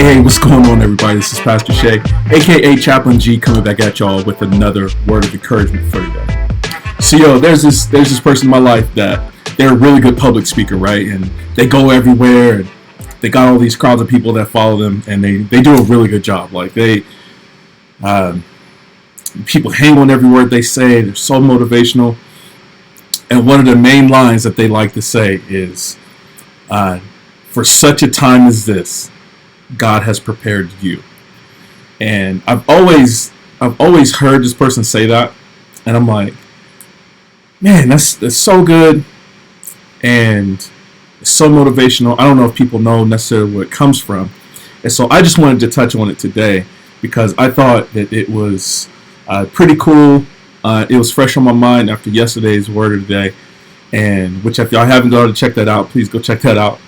Hey, what's going on, everybody? This is Pastor Shay, aka Chaplain G, coming back at y'all with another word of encouragement for today. So, there's this person in my life that they're a really good public speaker, right? And they go everywhere, and they got all these crowds of people that follow them, and they do a really good job. Like people hang on every word they say. They're so motivational. And one of the main lines that they like to say is, "For such a time as this, God has prepared you." And I've always heard this person say that, and I'm like, man, that's so good, and it's so motivational. I don't know if people know necessarily where it comes from, and so I just wanted to touch on it today because I thought that it was pretty cool. It was fresh on my mind after yesterday's word of the day, and which if y'all haven't gone to check that out, please go check that out.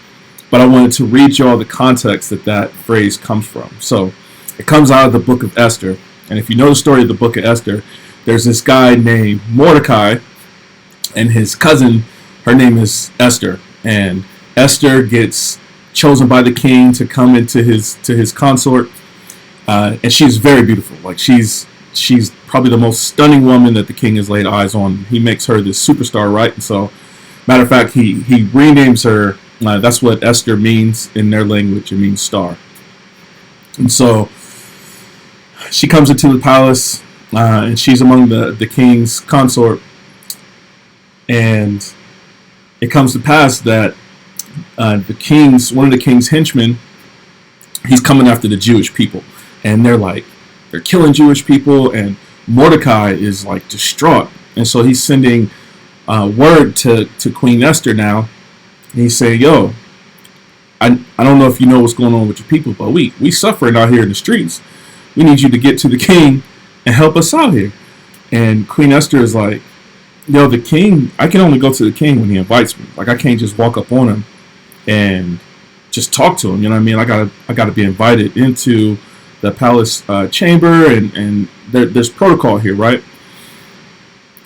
But I wanted to read y'all the context that phrase comes from. So it comes out of the book of Esther. And if you know the story of the book of Esther, there's this guy named Mordecai and his cousin, her name is Esther. And Esther gets chosen by the king to come into his consort. And she's very beautiful. Like she's probably the most stunning woman that the king has laid eyes on. He makes her this superstar, right? And so, matter of fact, he renames her. That's what Esther means in their language. It means star. And so she comes into the palace, and she's among the king's consort. And it comes to pass that one of the king's henchmen, he's coming after the Jewish people. And they're killing Jewish people, and Mordecai is like distraught. And so he's sending word to Queen Esther now. And he's saying, yo, I don't know if you know what's going on with your people, but we suffering out here in the streets. We need you to get to the king and help us out here. And Queen Esther is like, yo, the king, I can only go to the king when he invites me. Like, I can't just walk up on him and just talk to him. You know what I mean? I gotta be invited into the palace chamber, and there's protocol here, right?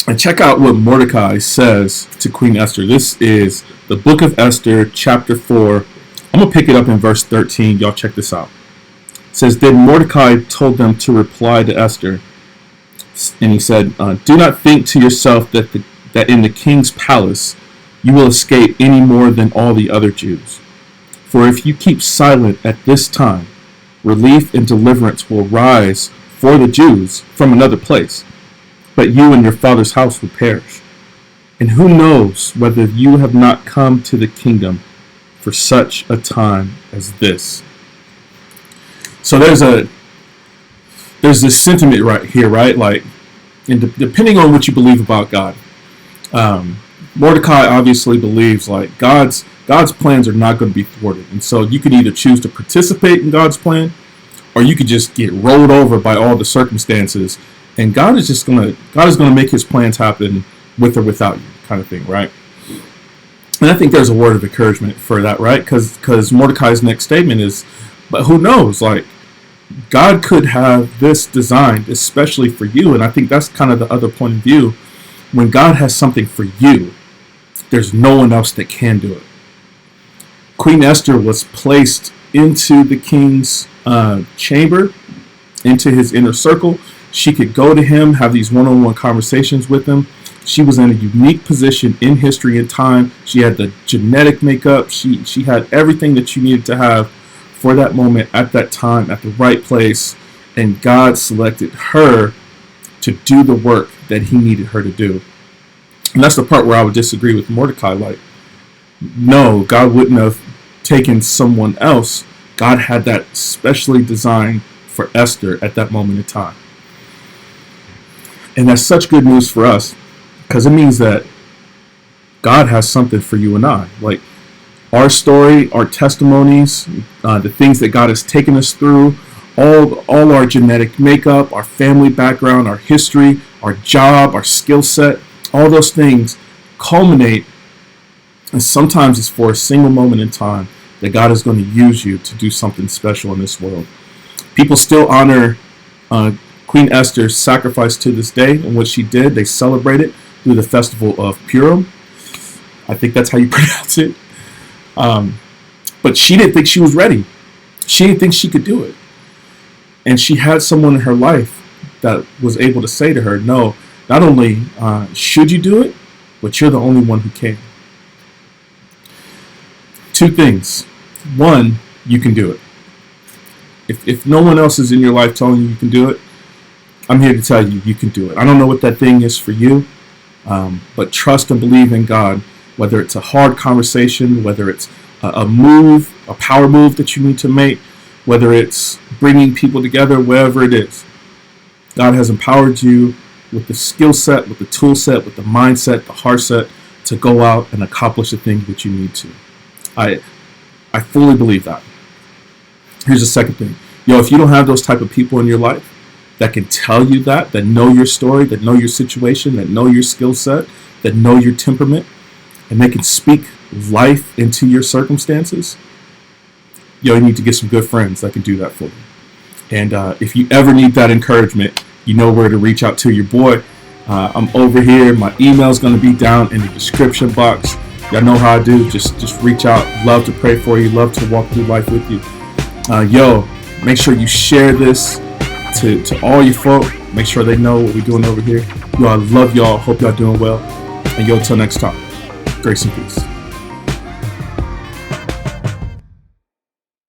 And check out what Mordecai says to Queen Esther. This is the book of Esther, chapter 4. I'm going to pick it up in verse 13. Y'all check this out. It says, "Then Mordecai told them to reply to Esther. And he said, do not think to yourself that in the king's palace you will escape any more than all the other Jews. For if you keep silent at this time, relief and deliverance will rise for the Jews from another place. But you and your father's house will perish. And who knows whether you have not come to the kingdom for such a time as this." So there's this sentiment right here, right? Like, and depending on what you believe about God, Mordecai obviously believes like God's plans are not going to be thwarted, and so you could either choose to participate in God's plan, or you could just get rolled over by all the circumstances. And God is going to make his plans happen with or without you, kind of thing, right? And I think there's a word of encouragement for that, right? Because Mordecai's next statement is, but who knows? Like, God could have this designed especially for you. And I think that's kind of the other point of view. When God has something for you, there's no one else that can do it. Queen Esther was placed into the king's chamber, into his inner circle. She could go to him, have these one-on-one conversations with him. She was in a unique position in history and time. She had the genetic makeup. She had everything that you needed to have for that moment, at that time, at the right place. And God selected her to do the work that he needed her to do. And that's the part where I would disagree with Mordecai. Like, no, God wouldn't have taken someone else. God had that specially designed for Esther at that moment in time. And that's such good news for us, because it means that God has something for you and I. Like, our story, our testimonies, the things that God has taken us through, all our genetic makeup, our family background, our history, our job, our skill set, all those things culminate, and sometimes it's for a single moment in time that God is going to use you to do something special in this world. People still honor Queen Esther's sacrifice to this day, and what she did, they celebrate it through the festival of Purim. I think that's how you pronounce it. But she didn't think she was ready. She didn't think she could do it. And she had someone in her life that was able to say to her, no, not only should you do it, but you're the only one who can. Two things. One, you can do it. If no one else is in your life telling you can do it, I'm here to tell you, you can do it. I don't know what that thing is for you, but trust and believe in God, whether it's a hard conversation, whether it's a move, a power move that you need to make, whether it's bringing people together, wherever it is. God has empowered you with the skill set, with the tool set, with the mindset, the heart set to go out and accomplish the thing that you need to. I fully believe that. Here's the second thing. If you don't have those type of people in your life that can tell you that know your story, that know your situation, that know your skill set, that know your temperament, and they can speak life into your circumstances, you need to get some good friends that can do that for you. And if you ever need that encouragement, you know where to reach out to your boy. I'm over here. My email's going to be down in the description box. Y'all know how I do. Just reach out. Love to pray for you. Love to walk through life with you. Make sure you share this to all your folk. Make sure they know what we're doing over here. I love y'all. Hope y'all doing well. And until next time, grace and peace.